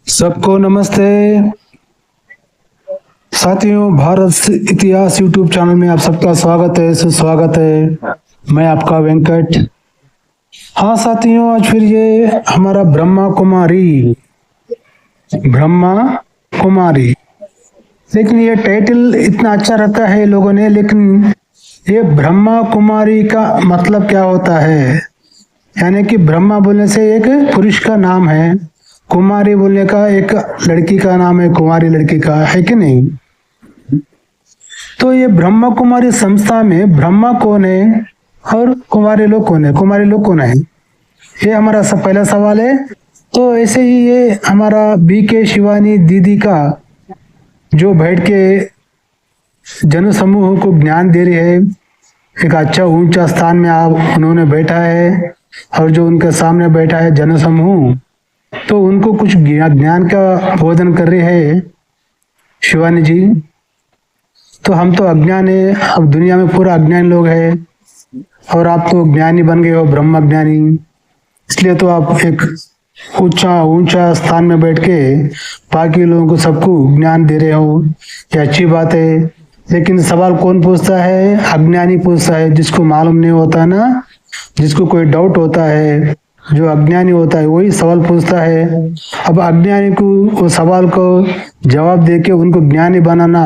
सबको नमस्ते साथियों। भारत इतिहास यूट्यूब चैनल में आप सबका स्वागत है, सुस्वागत है। मैं आपका वेंकट। हाँ साथियों, आज फिर ये हमारा ब्रह्मा कुमारी, लेकिन ये टाइटल इतना अच्छा रखा है लोगों ने, लेकिन ये ब्रह्मा कुमारी का मतलब क्या होता है? यानी कि ब्रह्मा बोलने से एक पुरुष का नाम है, कुमारी बोलने का एक लड़की का नाम है, कुमारी लड़की का, है कि नहीं? तो ये ब्रह्मा कुमारी संस्था में ब्रह्मा कौन है और कुमारी लोग कौन है? ये हमारा पहला सवाल है। तो ऐसे ही ये हमारा बीके शिवानी दीदी का जो बैठ के जन समूह को ज्ञान दे रही है, एक अच्छा ऊंचा स्थान में उन्होंने बैठा है, और जो उनके सामने बैठा है जन समूह, तो उनको कुछ ज्ञान का बोधन कर रही है शिवानी जी। तो हम तो अज्ञान है, अब दुनिया में पूरा अज्ञान लोग है, और आप तो ज्ञानी बन गए हो, ब्रह्म ज्ञानी, इसलिए तो आप एक ऊंचा स्थान में बैठ के बाकी लोगों को सबको ज्ञान दे रहे हो। ये अच्छी बात है, लेकिन सवाल कौन पूछता है? अज्ञानी पूछता है, जिसको मालूम नहीं होता ना, जिसको कोई डाउट होता है, जो अज्ञानी होता है वही सवाल पूछता है। अब अज्ञानी को वो सवाल को जवाब देके उनको ज्ञानी बनाना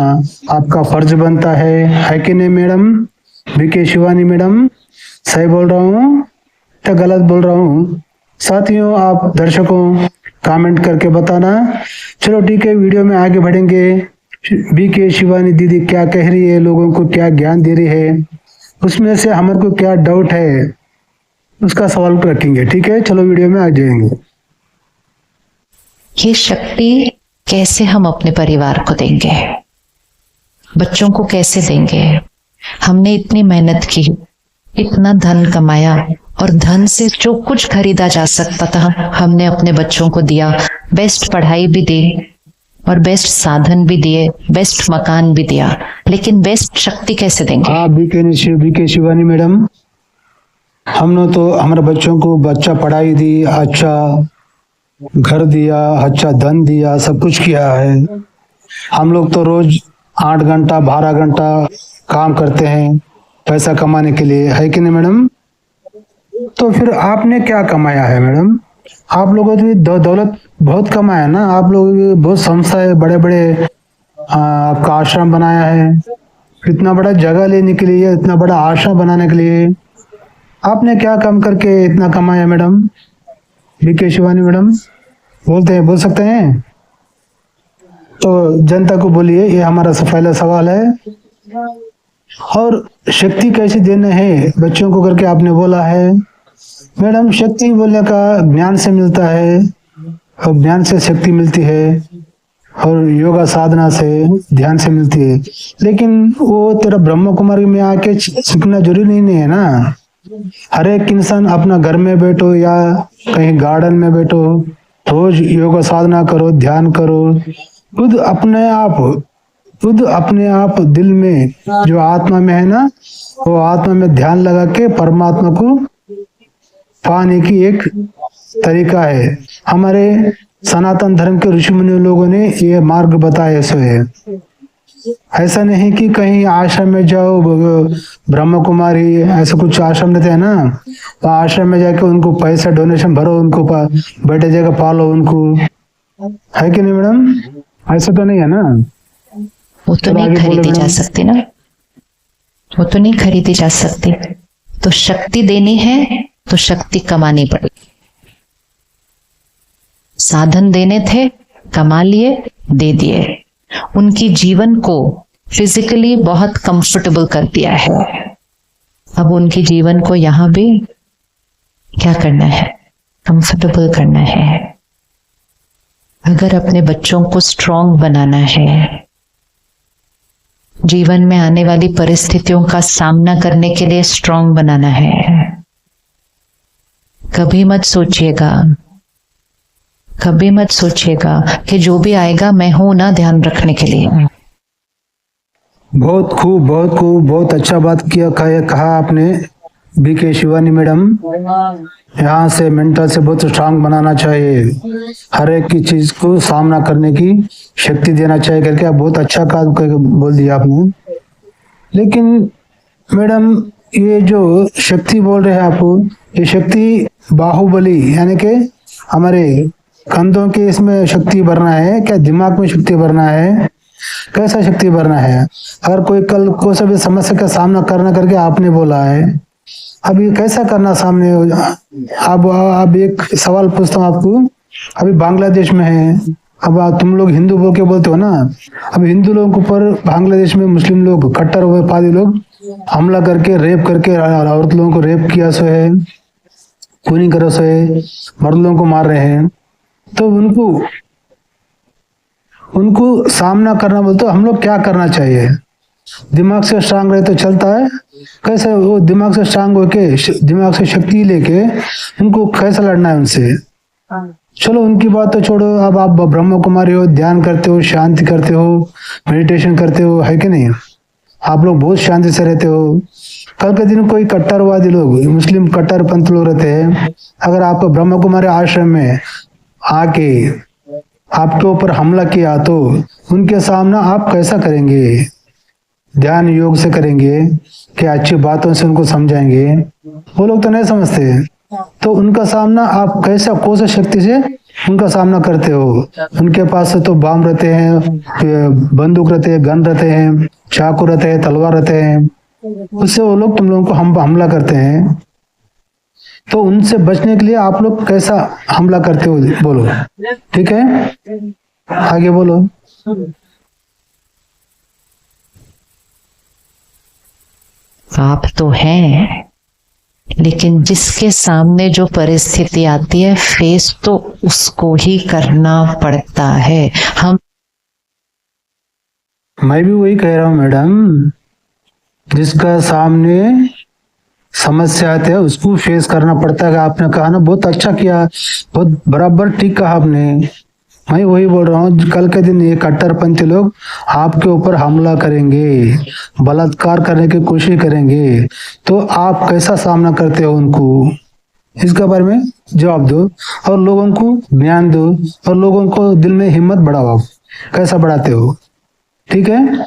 आपका फर्ज बनता है कि नहीं मैडम? बीके शिवानी मैडम, सही बोल रहा हूँ या गलत बोल रहा हूँ? साथियों, आप दर्शकों कमेंट करके बताना। चलो ठीक है, वीडियो में आगे बढ़ेंगे। बीके शिवानी दीदी क्या कह रही है, लोगों को क्या ज्ञान दे रही है, उसमें से हमारे को क्या डाउट है, उसका सवाल रखेंगे। ठीक है, चलो वीडियो में आ जाएंगे। ये शक्ति कैसे हम अपने परिवार को देंगे, बच्चों को कैसे देंगे? हमने इतनी मेहनत की, इतना धन कमाया, और धन से जो कुछ खरीदा जा सकता था हमने अपने बच्चों को दिया। बेस्ट पढ़ाई भी दी और बेस्ट साधन भी दिए, बेस्ट मकान भी दिया, लेकिन बेस्ट शक्ति कैसे देंगे? हाँ बीके शिवानी मैडम, हमने तो हमारे बच्चों को अच्छा पढ़ाई दी, अच्छा घर दिया, अच्छा धन दिया, सब कुछ किया है। हम लोग तो रोज 8 घंटा 12 घंटा काम करते हैं पैसा कमाने के लिए, है कि नहीं मैडम? तो फिर आपने क्या कमाया है मैडम? आप लोगों ने दौलत बहुत कमाया ना, आप लोगों की बहुत संस्था है, बड़े बड़े आपका आश्रम बनाया है, इतना बड़ा जगह लेने के लिए, इतना बड़ा आश्रम बनाने के लिए आपने क्या काम करके इतना कमाया मैडम? बीके शिवानी मैडम बोल सकते हैं? तो जनता को बोलिए, ये हमारा पहला सवाल है। और शक्ति कैसे देना है बच्चों को करके आपने बोला है मैडम। शक्ति बोलने का ज्ञान से मिलता है, और ज्ञान से शक्ति मिलती है, और योगा साधना से ध्यान से मिलती है। लेकिन वो तेरा ब्रह्म कुमारी में आके सीखना जरूरी नहीं है ना। हर एक इंसान अपना घर में बैठो या कहीं गार्डन में बैठो, रोज योगा साधना करो, ध्यान करो, खुद अपने आप दिल में जो आत्मा में है ना, वो आत्मा में ध्यान लगा के परमात्मा को पाने की एक तरीका है। हमारे सनातन धर्म के ऋषि मुनि लोगों ने ये मार्ग बताया सो है। ऐसा नहीं कि कहीं आश्रम में जाओ, ब्रह्म कुमारी ऐसा कुछ आश्रम रहते हैं ना, तो आश्रम में जाके उनको पैसा डोनेशन भरो, उनको बैठे जगह पालो उनको, है कि नहीं मैडम? ऐसा तो नहीं है ना। वो तो नहीं खरीदी जा सकती ना, वो तो नहीं खरीदी जा सकती। तो शक्ति देनी है तो शक्ति कमानी पड़ेगी। साधन देने थे, कमा लिए, दे दिए। उनकी जीवन को फिजिकली बहुत कंफर्टेबल कर दिया है। अब उनके जीवन को यहां भी क्या करना है? कंफर्टेबल करना है। अगर अपने बच्चों को स्ट्रांग बनाना है, जीवन में आने वाली परिस्थितियों का सामना करने के लिए स्ट्रांग बनाना है, कभी मत सोचिएगा कि जो भी आएगा मैं हूं ना ध्यान रखने के लिए। बहुत खूब, बहुत अच्छा बात कहा आपने। बीके शिवानी मैडम, यहाँ से मेंटल से बहुत स्ट्रांग बनाना चाहिए, हर एक की चीज को सामना करने की शक्ति देना चाहिए करके आप बहुत अच्छा काम बोल दिया आपने। लेकिन मैडम ये जो शक्ति बोल रहे हैं आप, ये शक्ति बाहुबली यानी कि हमारे कंधों के इसमें शक्ति भरना है क्या, दिमाग में शक्ति भरना है, कैसा शक्ति भरना है? अगर कोई कल को सभी समस्या का सामना करना करके आपने बोला है, अभी कैसा करना सामने? अब एक सवाल पूछता हूँ आपको, अभी बांग्लादेश में है, अब तुम लोग हिंदू बोल के बोलते हो ना, अब हिंदू लोगों के ऊपर बांग्लादेश में मुस्लिम लोग कट्टरवादी लोग हमला करके रेप करके औरत लोगों को रेप किया सो है, खूनी करो सो है, मर्द लोगों को मार रहे हैं। तो उनको सामना करना बोलते हम लोग क्या करना चाहिए? दिमाग से स्ट्रांग रहे तो चलता है, कैसे वो दिमाग से स्ट्रांग होके दिमाग से शक्ति लेके उनको कैसे लड़ना है उनसे? चलो उनकी बात तो छोड़ो, अब आप ब्रह्म कुमारी हो, ध्यान करते हो, शांति करते हो, मेडिटेशन करते हो, है कि नहीं? आप लोग बहुत शांति से रहते हो। कल के दिन कोई कट्टरवादी लोग, मुस्लिम कट्टरपंथ लोग रहते हैं, अगर आप ब्रह्म कुमारी आश्रम में आके आपके ऊपर हमला किया तो उनके सामना आप कैसा करेंगे? ध्यान योग से करेंगे कि अच्छी बातों से उनको समझाएंगे? वो लोग तो नहीं समझते, तो उनका सामना आप कैसा कौन सा शक्ति से उनका सामना करते हो? उनके पास तो बम रहते हैं, बंदूक रहते हैं, गन रहते हैं, चाकू रहते हैं, तलवार रहते हैं, उससे वो लोग तुम लोगों को हमला करते हैं। तो उनसे बचने के लिए आप लोग कैसा हमला करते हो बोलो, ठीक है? आगे बोलो। आप तो हैं, लेकिन जिसके सामने जो परिस्थिति आती है फेस तो उसको ही करना पड़ता है। मैं भी वही कह रहा हूँ मैडम, जिसका सामने समस्या आती है उसको फेस करना पड़ता है। आपने कहा ना, बहुत अच्छा किया, बहुत बराबर ठीक कहा आपने। मैं वही बोल रहा हूँ, कल के दिन ये कट्टरपंथी लोग आपके ऊपर हमला करेंगे, बलात्कार करने की कोशिश करेंगे, तो आप कैसा सामना करते हो उनको? इसके बारे में जवाब दो और लोगों को ज्ञान दो और लोगों को दिल में हिम्मत बढ़ाओ। आप कैसा बढ़ाते हो, ठीक है?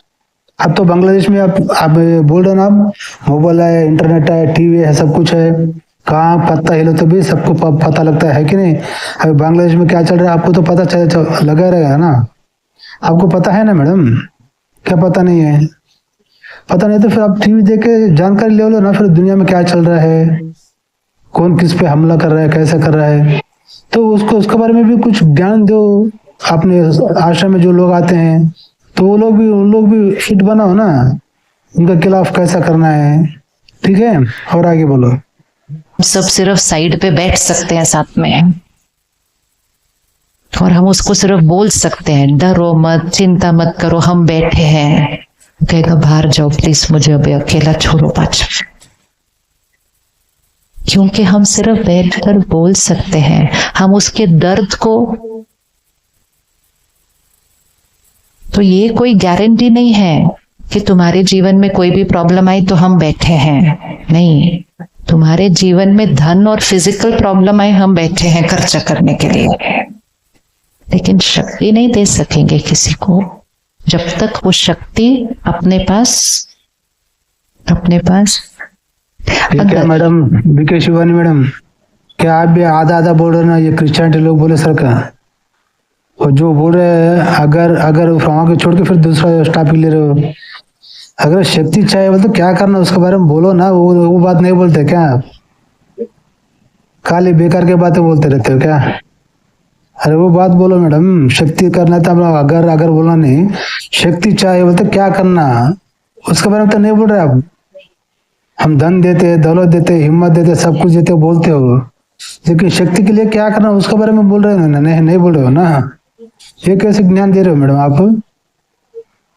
अब तो बांग्लादेश में आप बोल रहे ना, आप मोबाइल है, इंटरनेट है, टीवी है, सब कुछ है, कहाँ पत्ता हिलो तो भी सबको पता लगता है कि नहीं? अभी बांग्लादेश में क्या चल रहा है आपको तो पता लगा रहेगा ना? आपको पता है ना मैडम? क्या पता नहीं है? पता नहीं तो फिर आप टीवी देख के जानकारी ले लो ना, फिर दुनिया में क्या चल रहा है, कौन किस पे हमला कर रहा है, कैसे कर रहा है, तो उसके बारे में भी कुछ ज्ञान दो। अपने आश्रम में जो लोग आते हैं तो उन लोग भी फिट बनाओ ना, उनके खिलाफ कैसा करना है, ठीक है? और आगे बोलो। सब सिर्फ साइड पे बैठ सकते हैं साथ में, और हम उसको सिर्फ बोल सकते हैं, डरो मत, चिंता मत करो, हम बैठे हैं। कहेगा बाहर जाओ प्लीज, मुझे अभी अकेला छोड़ो 5 मिनट। क्योंकि हम सिर्फ बैठकर बोल सकते हैं, हम उसके दर्द को, तो ये कोई गारंटी नहीं है कि तुम्हारे जीवन में कोई भी प्रॉब्लम आई तो हम बैठे हैं, नहीं। तुम्हारे जीवन में धन और फिजिकल प्रॉब्लम आए, हम बैठे हैं खर्चा करने के लिए, लेकिन शक्ति नहीं दे सकेंगे किसी को जब तक वो शक्ति अपने पास ठीक है मैडम। बीके शिवानी मैडम, क्या आप भी आधा आधा बोल रहे ना, ये क्रिश्चियनिटी लोग बोले सर का, और जो बोल रहे हैं अगर वहां को छोड़ के फिर दूसरा टॉपिक ले रहे हो। अगर शक्ति चाहिए बोले तो क्या करना उसके बारे में बोलो ना, वो बात नहीं बोलते क्या? खाली बेकार के बातें बोलते रहते हो क्या? अरे वो बात बोलो मैडम, शक्ति करना था अगर बोला नहीं, शक्ति चाहिए बोलते क्या करना, उसके बारे में तो नहीं बोल रहे आप। हम धन देते, दौलत देते, हिम्मत देते, सब कुछ देते बोलते हो, लेकिन शक्ति के लिए क्या करना उसके बारे में बोल रहे हो ना? नहीं बोल रहे हो ना? ये कैसे ज्ञान दे रहे हो मैडम आप?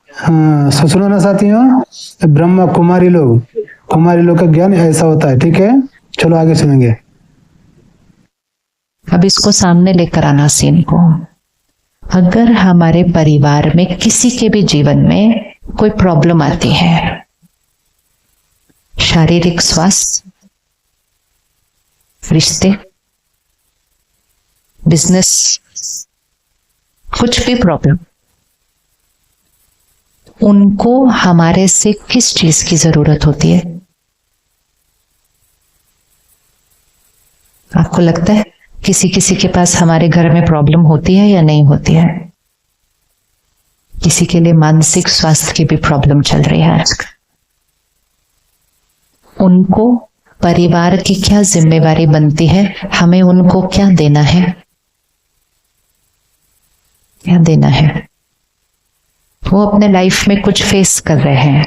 हाँ, सुनो ना साथियों, ब्रह्मा कुमारी लोग का ज्ञान ऐसा होता है, ठीक है? चलो आगे सुनेंगे। अब इसको सामने लेकर आना सीन को। अगर हमारे परिवार में किसी के भी जीवन में कोई प्रॉब्लम आती है, शारीरिक स्वास्थ्य, रिश्ते, बिजनेस, कुछ भी प्रॉब्लम, उनको हमारे से किस चीज की जरूरत होती है? आपको लगता है किसी किसी के पास हमारे घर में प्रॉब्लम होती है या नहीं होती है? किसी के लिए मानसिक स्वास्थ्य की भी प्रॉब्लम चल रही है आजकल। उनको परिवार की क्या जिम्मेवारी बनती है? हमें उनको क्या देना है? क्या देना है? वो अपने लाइफ में कुछ फेस कर रहे हैं।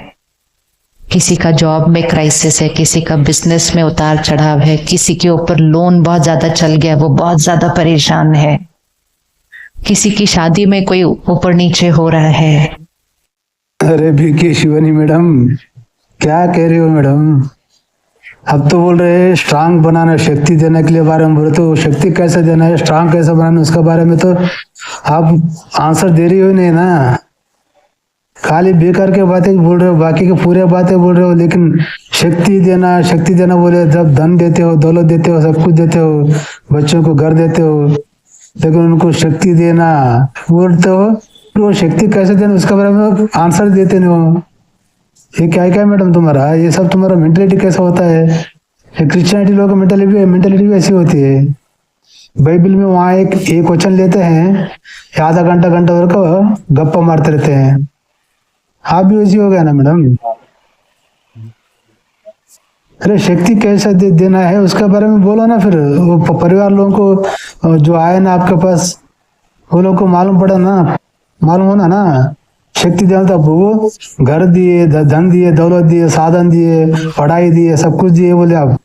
किसी का जॉब में क्राइसिस है, किसी का बिजनेस में उतार चढ़ाव है, किसी के ऊपर लोन बहुत ज्यादा चल गया, वो बहुत ज्यादा परेशान है, किसी की शादी में कोई ऊपर नीचे हो रहा है। अरे बीके शिवानी मैडम, क्या कह रही हो मैडम? अब तो बोल रहे हैं स्ट्रांग बनाना, शक्ति देने के लिए बारे में बोले, तो शक्ति कैसे देना है, स्ट्रांग कैसे बनाना, उसके बारे में तो आप आंसर दे रही हो नहीं ना। खाली बेकार के बातें बोल रहे हो, बाकी के पूरे बातें बोल रहे हो, लेकिन शक्ति देना बोले, जब धन देते हो, दौलत देते हो, सब कुछ देते हो, बच्चों को घर देते हो, लेकिन उनको शक्ति देना बोलते हो, तो वो शक्ति कैसे देना उसके बारे में आंसर देते नहीं हो। ये क्या मैडम तुम्हारा, ये सब तुम्हारा मेंटेलिटी कैसा होता है? क्रिश्चियनिटी लोगों की मेंटेलिटी भी ऐसी होती है। बाइबल में वहाँ एक क्वेश्चन लेते हैं, आधा घंटा भर का गप्पा मारते रहते हैं। आप भी वैसी हो गया ना मैडम। अरे शक्ति कैसे देना है उसके बारे में बोलो ना। फिर वो परिवार लोगों को जो आए ना आपके पास, वो लोग को मालूम होना ना। शक्ति देना था, वो घर दिए, धन दिए, दौलत दिए, साधन दिए, पढ़ाई दिए, सब कुछ दिए बोले आप,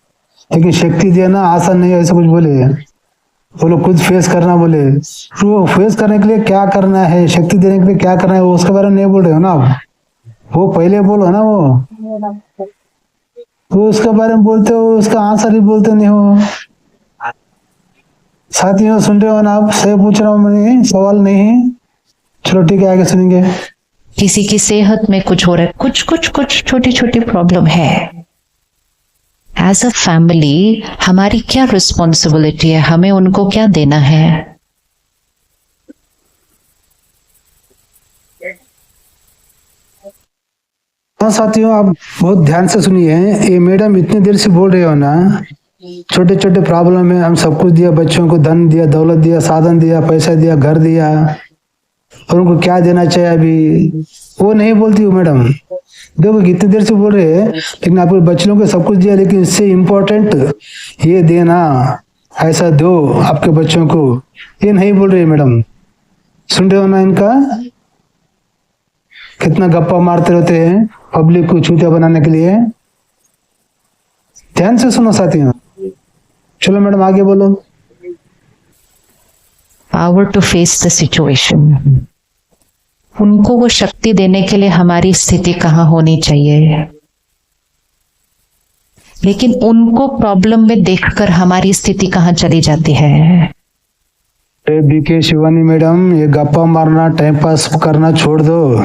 लेकिन शक्ति देना आसान नहीं है, ऐसा कुछ बोले। वो लोग खुद फेस करना बोले। वो फेस करने के लिए क्या करना है, शक्ति देने के लिए क्या करना है, वो उसके बारे में नहीं बोल रहे हो ना आप। वो पहले बोलो ना। वो उसके बारे में बोलते हो, उसका आंसर ही बोलते नहीं हो। साथियों सुन रहे हो ना आप? सही पूछ रहा हूँ मैं, सवाल नहीं। चलो ठीक है, आगे सुनेंगे। किसी की सेहत में कुछ हो रहा है, कुछ छोटी छोटी प्रॉब्लम है। एज अ फैमिली हमारी क्या रिस्पॉन्सिबिलिटी है? हमें उनको क्या देना है? हाँ साथियों, आप बहुत ध्यान से सुनिए। ये मैडम इतनी देर से बोल रहे हो ना, छोटे छोटे प्रॉब्लम है, हम सब कुछ दिया, बच्चों को धन दिया, दौलत दिया, साधन दिया, पैसा दिया, घर दिया, और उनको क्या देना चाहिए अभी वो नहीं बोलती हो मैडम। देखो कितनी देर से बोल रहे हैं, लेकिन आपके बच्चों को सब कुछ दिया, लेकिन इससे इम्पोर्टेंट ये देना, ऐसा दो आपके बच्चों को, ये नहीं बोल रही है मैडम। सुन रहे हो ना इनका? कितना गप्पा मारते रहते हैं पब्लिक को चूतिया बनाने के लिए। ध्यान से सुनो साथियों। चलो मैडम आगे बोलो। Power to face the situation. उनको वो शक्ति देने के लिए हमारी स्थिति कहाँ होनी चाहिए, लेकिन उनको प्रॉब्लम में देखकर हमारी स्थिति कहाँ चली जाती है। बीके शिवानी मैडम, ये गप्पा मारना, टाइम पास करना छोड़ दो,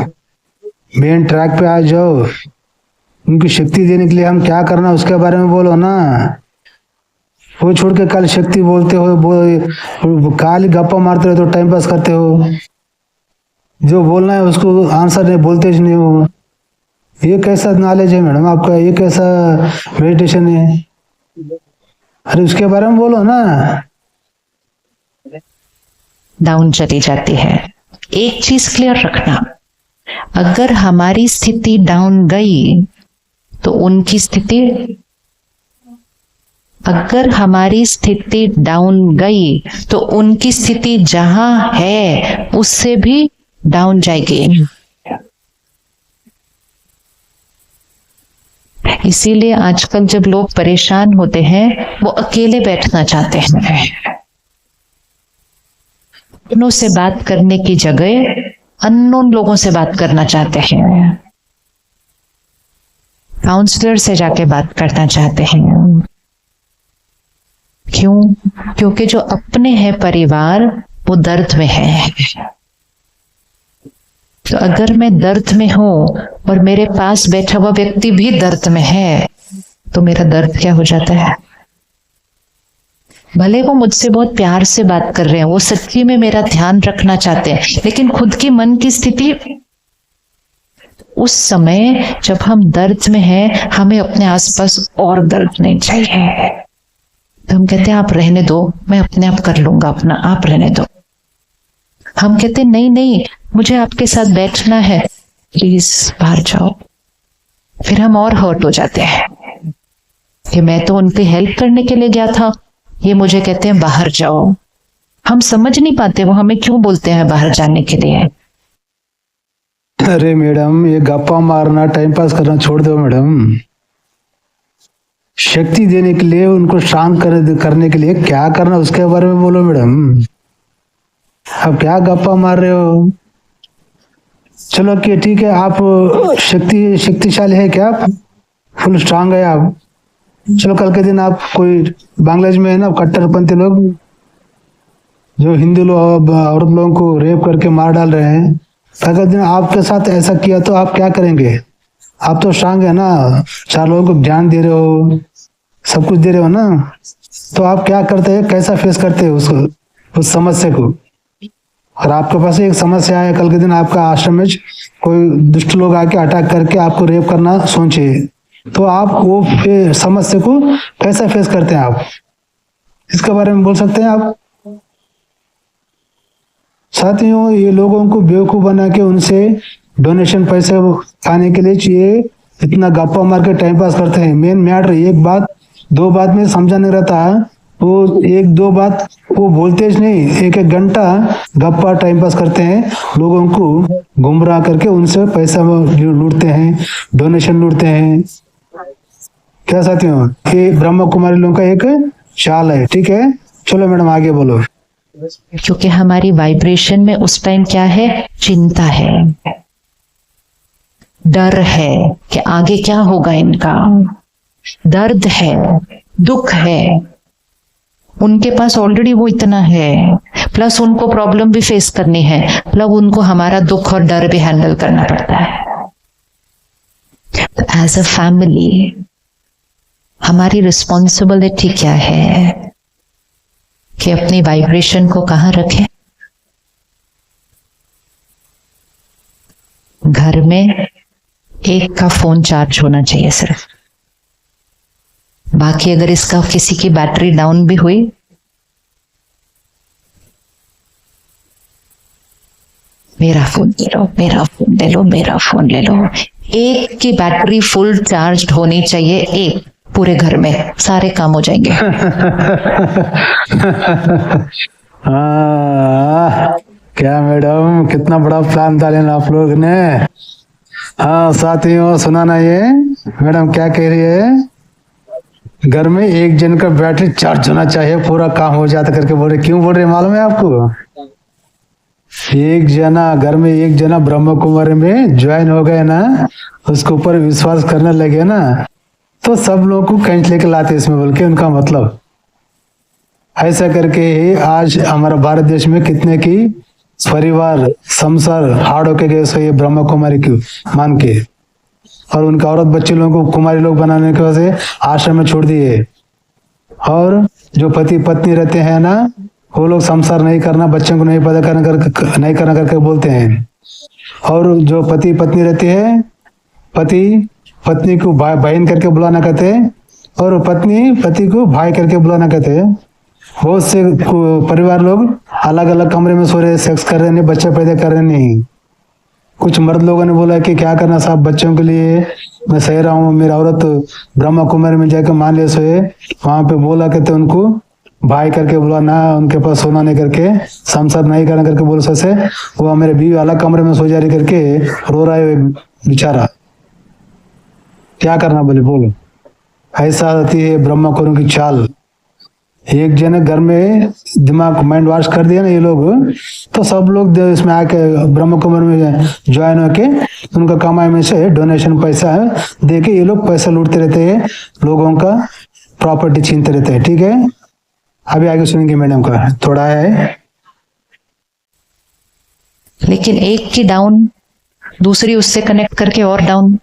मेन ट्रैक पे आ जाओ। उनकी शक्ति देने के लिए हम क्या करना उसके बारे में बोलो ना। वो छोड़ के कल शक्ति बोलते हो, काली गप्पा मारते रहते हो, टाइम पास करते हो, जो बोलना है उसको आंसर नहीं बोलते नहीं हो। ये कैसा नॉलेज है मैडम आपका? ये कैसा मेडिटेशन है? अरे उसके बारे में बोलो ना। डाउन चली जाती है। एक चीज क्लियर रखना, अगर हमारी स्थिति डाउन गई तो उनकी स्थिति, अगर हमारी स्थिति डाउन गई तो उनकी स्थिति जहां है उससे भी डाउन जाएगी। इसीलिए आजकल जब लोग परेशान होते हैं वो अकेले बैठना चाहते हैं। अपनों से बात करने की जगह अननोन लोगों से बात करना चाहते हैं, काउंसलर से जाके बात करना चाहते हैं। क्यों? क्योंकि जो अपने हैं परिवार वो दर्द में है। तो अगर मैं दर्द में हूं और मेरे पास बैठा हुआ व्यक्ति भी दर्द में है तो मेरा दर्द क्या हो जाता है? भले वो मुझसे बहुत प्यार से बात कर रहे हैं, वो सच्ची में मेरा ध्यान रखना चाहते हैं, लेकिन खुद की मन की स्थिति, उस समय जब हम दर्द में हैं, हमें अपने आसपास और दर्द नहीं चाहिए, तो हम कहते हैं आप रहने दो, मैं अपने आप कर लूंगा अपना, आप रहने दो। हम कहते हैं नहीं नहीं, मुझे आपके साथ बैठना है, प्लीज बाहर जाओ। फिर हम और हर्ट हो जाते हैं कि मैं तो उनकी हेल्प करने के लिए गया था, ये मुझे कहते हैं बाहर जाओ। हम समझ नहीं पाते वो हमें क्यों बोलते हैं बाहर जाने के लिए। अरे मैडम, ये गप्पा मारना टाइम पास करना छोड़ दो मैडम। शक्ति देने के लिए, उनको शांत करने के लिए क्या करना उसके बारे में बोलो मैडम। अब क्या गप्पा मार रहे हो? चलो कि ठीक है, आप शक्तिशाली है क्या? आप फुल स्ट्रांग है आप? चलो कल के दिन आप कोई बांग्लादेश में है ना कट्टरपंथी लोग जो हिंदू लोग औरत लोगों को रेप करके मार डाल रहे हैं, अगर दिन आपके साथ ऐसा किया तो आप क्या करेंगे? आप तो स्ट्रांग है ना, 4 लोगों को ज्ञान दे रहे हो, सब कुछ दे रहे हो ना, तो आप क्या करते हैं, कैसा फेस करते हैं उसको, उस समस्या को? और आपके पास एक समस्या है, कल के दिन आपका आश्रम में कोई दुष्ट लोग आके अटैक करके आपको रेप करना सोचे, तो आप वो समस्या को कैसा फेस करते हैं आप? इसके बारे में बोल सकते हैं आप? साथियों, ये लोगों को बेवकूफ बना के उनसे डोनेशन पैसे खाने के लिए चाहिए, इतना गप्पा मार के टाइम पास करते हैं। मेन मैटर एक बात 2 बात में समझा नहीं रहता, वो 1-2 बात वो बोलते ही नहीं, 1-1 घंटा गप्पा टाइम पास करते हैं, लोगों को गुमराह करके उनसे पैसा लूटते हैं, डोनेशन लूटते हैं। क्या साथियों, ये ब्रह्मा कुमारी लोगों का एक चाल है। ठीक है, चलो मैडम आगे बोलो। क्योंकि हमारी वाइब्रेशन में उस टाइम क्या है, चिंता है, डर है कि आगे क्या होगा इनका, दर्द है, दुख है। उनके पास ऑलरेडी वो इतना है, प्लस उनको प्रॉब्लम भी फेस करनी है, प्लस उनको हमारा दुख और डर भी हैंडल करना पड़ता है। तो एज अ फैमिली हमारी रिस्पॉन्सिबिलिटी क्या है कि अपनी वाइब्रेशन को कहाँ रखें? घर में एक का फोन चार्ज होना चाहिए सिर्फ, बाकी अगर इसका किसी की बैटरी डाउन भी हुई, मेरा फोन ले लो, मेरा फोन ले लो, मेरा फोन ले लो। एक की बैटरी फुल चार्ज होनी चाहिए, एक पूरे घर में, सारे काम हो जाएंगे। क्या मैडम, कितना बड़ा प्लान डाले ना आप लोग ने। हाँ साथियों, सुना ना ये मैडम क्या कह रही है, घर में एक जन का बैटरी चार्ज होना चाहिए, पूरा काम हो जाता करके बोल रहे। क्यों बोल रहे मालूम है आपको? एक जना, घर में एक जना ब्रह्म कुमारी में ज्वाइन हो गए ना, उसके ऊपर विश्वास करने लगे ना, तो सब लोगों को कैंच लेके लाते इसमें, बोल के उनका मतलब। ऐसा करके ही आज हमारा भारत देश में कितने की परिवार संसार हार्ड होके गए सो ये ब्रह्म कुमारी की मान के, और उनके औरत बच्चे लोगों को कुमारी लोग बनाने की वजह से आश्रम में छोड़ दिए। और जो पति पत्नी रहते हैं ना, वो लोग संसार नहीं करना, बच्चों को नहीं पैदा करना करके बोलते हैं। और जो पति पत्नी रहती है, पति पत्नी को बहन करके बुलाना कहते हैं, और पत्नी पति को भाई करके बुलाना कहते हैं। बहुत से परिवार लोग अलग अलग कमरे में सो रहे, सेक्स कर रहे नहीं, बच्चे पैदा कर रहे नहीं। कुछ मर्द लोगों ने बोला कि क्या करना साहब, बच्चों के लिए मैं सह रहा हूँ, मेरा औरत ब्रह्मा कुमारी में जाकर मान ले सोए, वहां पे बोला कहते उनको भाई करके बुलाना, उनके पास सोना नहीं करके, संसार नहीं करना करके बोल सके, वो मेरे बीवी अलग कमरे में सो जा रही करके रो रहा है बेचारा। क्या करना बोले बोलो। ऐसा आती है ब्रह्मा कुमारी की चाल। एक जन घर में दिमाग माइंड वॉश कर दिया ना ये लोग, तो सब लोग इसमें आके ब्रह्म कुमारी में ज्वाइन होके उनका कमाई में से डोनेशन पैसा दे के ये लोग पैसा लूटते रहते हैं, लोगों का प्रॉपर्टी छीनते रहते हैं। ठीक है, अभी आगे सुनेंगे मैडम का थोड़ा है। लेकिन एक की डाउन, दूसरी उससे कनेक्ट करके और डाउन,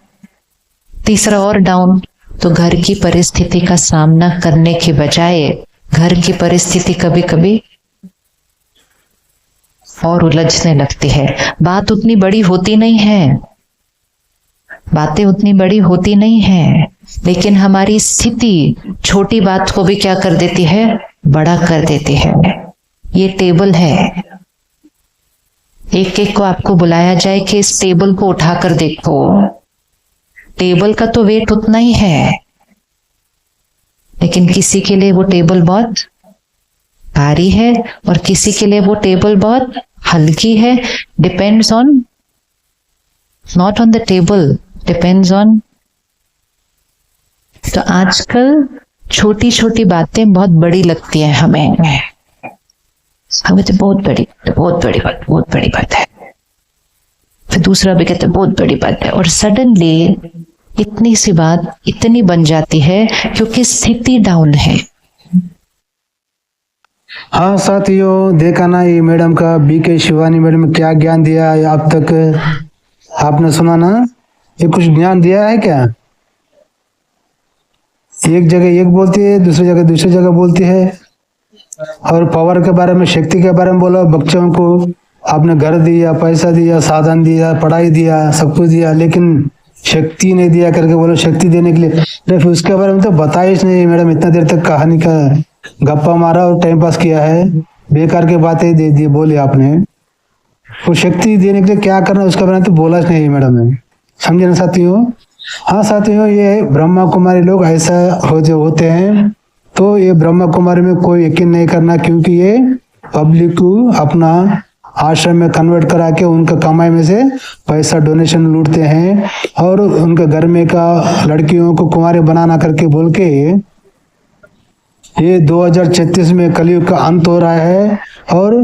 तीसरा और डाउन, तो घर की परिस्थिति का सामना करने के बजाय घर की परिस्थिति कभी कभी और उलझने लगती है। बात उतनी बड़ी होती नहीं है, बातें उतनी बड़ी होती नहीं है, लेकिन हमारी स्थिति छोटी बात को भी क्या कर देती है, बड़ा कर देती है। ये टेबल है, एक एक को आपको बुलाया जाए कि इस टेबल को उठाकर देखो, टेबल का तो वेट उतना ही है, लेकिन किसी के लिए वो टेबल बहुत भारी है और किसी के लिए वो टेबल बहुत हल्की है। Depends on, not on the table, depends on. तो आजकल छोटी छोटी बातें बहुत बड़ी लगती हैं हमें तो बहुत बड़ी बात है। फिर दूसरा भी कहते बहुत बड़ी बात है, और सडनली इतनी सी बात इतनी बन जाती है क्योंकि स्थिति डाउन है। हाँ साथियों, देखा ना ये मैडम का, बीके शिवानी मैडम ने क्या ज्ञान दिया है अब तक, आपने सुना ना। ये कुछ ज्ञान दिया है क्या? एक जगह एक बोलती है, दूसरी जगह बोलती है, और पावर के बारे में, शक्ति के बारे में बोला। बच्चों को आपने घर दिया, पैसा दिया, साधन दिया, पढ़ाई दिया, सब कुछ दिया, लेकिन शक्ति नहीं दिया करके बोलो शक्ति देने के लिए। फिर उसके बारे में तो बताया ही नहीं मैडम। इतना देर तक कहानी का गप्पा मारा और टाइम पास किया है, बेकार के बातें दे दी बोली आपने। वो शक्ति देने के लिए क्या करना उसके बारे में तो बोला ही नहीं मैडम ने, समझे ना साथियों। हाँ साथियों, ये ब्रह्मा कुमारी लोग ऐसा होते हैं। तो ये ब्रह्मा कुमारी में कोई यकीन नहीं करना, क्योंकि ये पब्लिक को अपना आश्रम में कन्वर्ट करा के उनका कमाई में से पैसा डोनेशन लूटते हैं, और उनके घर में का लड़कियों को कुमारी बनाना करके बोल के ये 2036 में कलयुग का अंत हो रहा है, और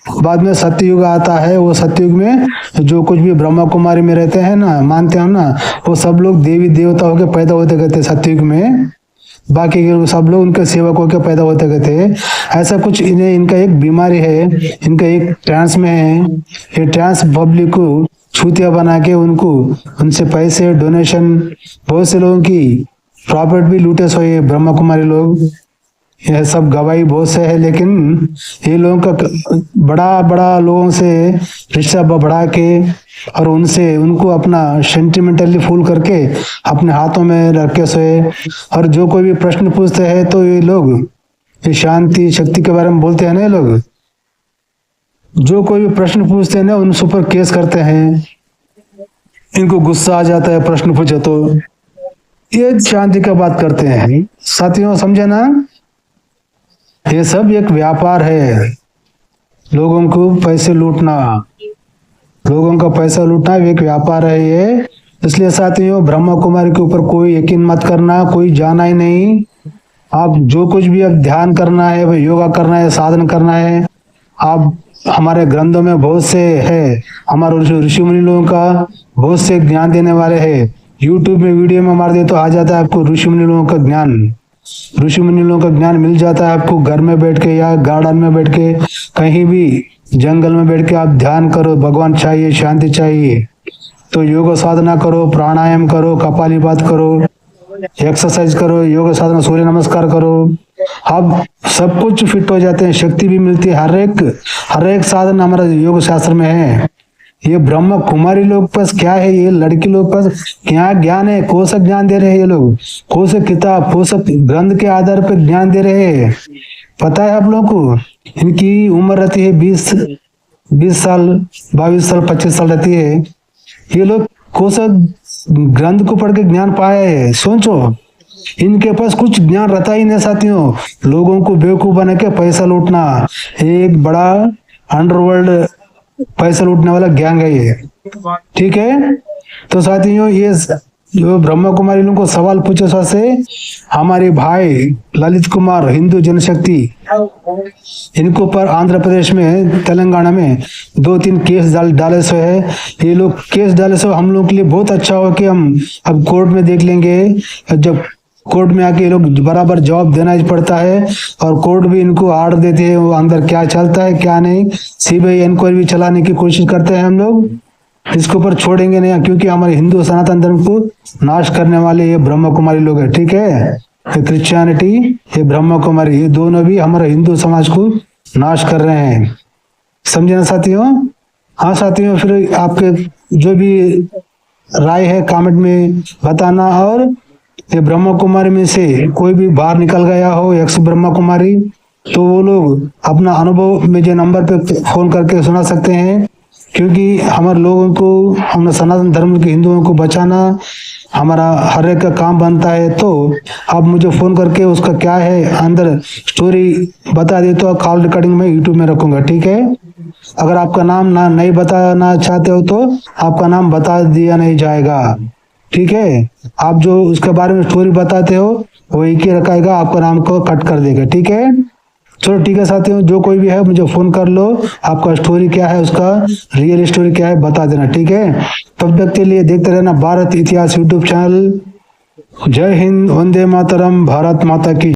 बाद में सत्ययुग आता है। वो सत्ययुग में जो कुछ भी ब्रह्मा कुमारी में रहते हैं ना, मानते हैं ना, वो सब लोग देवी देवता होके पैदा होते गए सत्ययुग में। बाकी के सब लोग उनके सेवक होकर पैदा होते गए थे। ऐसा कुछ इनका एक बीमारी है, इनका एक ट्रांस में है। ये ट्रांस पब्लिक को छूतिया बना के उनसे पैसे डोनेशन, बहुत से लोगों की प्रॉपर्टी भी लूटे सोए ब्रह्मा कुमारी लोग। यह सब गवाही बहुत से है, लेकिन ये लोगों का बड़ा लोगों से रिश्ता बढ़ा के और उनको अपना सेंटिमेंटली फूल करके अपने हाथों में रख के सोए। और जो कोई भी प्रश्न पूछते हैं तो ये लोग ये शांति शक्ति के बारे में बोलते हैं ना। ये लोग जो कोई भी प्रश्न पूछते हैं ना, उनसे ऊपर केस करते हैं। इनको गुस्सा आ जाता है प्रश्न पूछे तो, ये शांति का बात करते हैं। साथियों समझे ना, ये सब एक व्यापार है। लोगों को पैसे लूटना, लोगों का पैसा लूटना एक व्यापार है ये। इसलिए साथियों, ब्रह्मा कुमारी के ऊपर कोई यकीन मत करना, कोई जाना ही नहीं। आप जो कुछ भी अब ध्यान करना है, योगा करना है, साधन करना है, आप हमारे ग्रंथों में बहुत से है, हमारे ऋषि मुनि लोगों का बहुत से ज्ञान देने वाले हैं। यूट्यूब में वीडियो में मार दे तो आ जाता है आपको ऋषि मुनि लोगों का ज्ञान। ऋषि मुनि लोगों का ज्ञान मिल जाता है आपको घर में बैठ के या गार्डन में बैठ के, कहीं भी जंगल में बैठ के आप ध्यान करो। भगवान चाहिए, शांति चाहिए तो योग साधना करो, प्राणायाम करो, कपालभाति करो, एक्सरसाइज करो, योग साधना, सूर्य नमस्कार करो। अब सब कुछ फिट हो जाते हैं, शक्ति भी मिलती है। हर एक साधन हमारा योग शास्त्र में है। ये ब्रह्मा कुमारी लोग पास क्या है, ये लड़की लोग पास क्या ज्ञान है, कौन सा ज्ञान दे रहे हैं ये लोग, कौन सा किताब, कौन सा ग्रंथ के आधार पर ज्ञान दे रहे हैं, पता है आप लोगों को? इनकी उम्र रहती है 20 साल, 22 साल, 25 साल रहती है। ये लोग कौन सा ग्रंथ को पढ़ के ज्ञान पाया है, सोचो। इनके पास कुछ ज्ञान रहता ही नहीं साथियों। लोगों को बेवकूफ बना के पैसा लूटना एक बड़ा अंडरवर्ल्ड पैसा लूटने वाला गैंग है ये, ठीक है। तो साथियों, ये जो ब्रह्मा कुमारी लोगों को सवाल पूछे से हमारे भाई ललित कुमार हिंदू जनशक्ति, इनको पर आंध्र प्रदेश में, तेलंगाना में 2-3 केस डाले से है। ये लोग केस डाले से हम लोग के लिए बहुत अच्छा हो कि हम अब कोर्ट में देख लेंगे। जब कोर्ट में आके ये लोग बराबर जवाब देना ही पड़ता है, और कोर्ट भी इनको आर्डर देती है वो अंदर क्या चलता है क्या नहीं। सीबीआई इंक्वायरी भी चलाने की कोशिश करते हैं हम लोग, इसके ऊपर छोड़ेंगे नहीं, क्योंकि हमारे हिंदू सनातन धर्म को नाश करने वाले ये ब्रह्मा कुमारी लोग है, ठीक है। ये क्रिश्चियनिटी, ये ब्रह्मा कुमारी, ये दोनों भी हमारे हिंदू समाज को नाश कर रहे हैं। समझे ना साथियों? हाँ साथियों, फिर आपके जो भी राय है कमेंट में बताना। और ये ब्रह्मा कुमारी में से कोई भी बाहर निकल गया हो एक्स ब्रह्मा कुमारी, तो वो लोग अपना अनुभव मुझे नंबर पे फोन करके सुना सकते हैं, क्योंकि हमारे लोगों को, हम सनातन धर्म के हिंदुओं को बचाना हमारा हर एक का काम बनता है। तो आप मुझे फोन करके उसका क्या है अंदर स्टोरी बता दे, तो कॉल रिकॉर्डिंग में यूट्यूब में रखूंगा, ठीक है? अगर आपका नाम ना नहीं बताना चाहते हो तो आपका नाम बता दिया नहीं जाएगा, ठीक है? आप जो उसके बारे में स्टोरी बताते हो वो एक ही रखेगा, आपका नाम को कट कर देगा, ठीक है? चलो ठीक है साथियों, जो कोई भी है मुझे फोन कर लो, आपका स्टोरी क्या है, उसका रियल स्टोरी क्या है बता देना, ठीक है? तब तक के लिए देखते रहना भारत इतिहास यूट्यूब चैनल। जय हिंद, वंदे मातरम, भारत माता की।